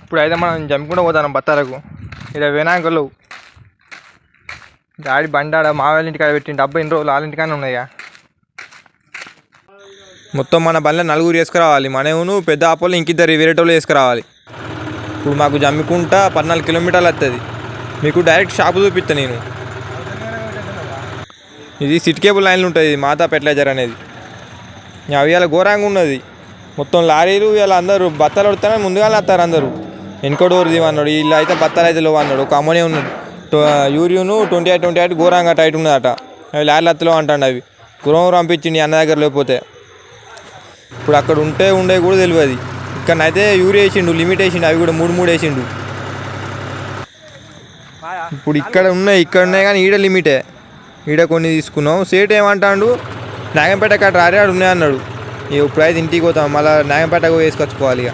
ఇప్పుడు అయితే మనం జంపుకుంటూ పోతాం బత్తాలకు. ఇక్కడ వినాయకులు డాడీ బండాడ మా వాళ్ళ ఇంటికాడ పెట్టిండు. డబ్బా ఇన్ని రోజులు వాళ్ళ ఇంటికానే ఉన్నాయిగా. మొత్తం మన బండ్లో నలుగురు వేసుకురావాలి. మనవును పెద్ద ఆపోలు ఇంకిద్దరు వేరేటోళ్ళు వేసుకురావాలి. ఇప్పుడు మాకు జమ్మికుంటా 14 కిలోమీటర్లు వస్తుంది. మీకు డైరెక్ట్ షాపు చూపిస్తా నేను. ఇది సిటీ కేబుల్ లైన్లు ఉంటుంది మాతా ఫెర్టిలైజర్ అనేది. అవి ఇలా ఘోరంగా ఉన్నది. మొత్తం లారీలు ఇలా అందరూ బత్తాలు వస్తానే ముందుగానే వస్తారు అందరూ. వెనుకడోరు అన్నాడు, ఇలా అయితే బత్తాలు అయితే లేవు అన్నాడు. ఒక అమ్మనే ఉన్నాడు యూరియాను 28 ఘోరంగా టైట్ ఉన్నదట. అవి లారీలు అత్తలో అంటాడు. అవి గురం పంపించింది అన్న దగ్గర లేకపోతే. ఇప్పుడు అక్కడ ఉండే కూడా తెలియదు. ఇక్కడనైతే యూరియా వేసిండు, లిమిట్ వేసిండు. అవి కూడా 3 వేసిండు. ఇప్పుడు ఇక్కడ ఉన్నాయి కానీ ఈడ లిమిటే. ఈడ కొన్ని తీసుకున్నాం. సేట్ ఏమంటాడు, నాగంపేట కాడ రారే ఉన్నాయన్నాడు. ఇప్పుడు అయితే ఇంటికి పోతాం, మళ్ళీ నాగంపేటకు వేసుకొచ్చుకోవాలి. ఇక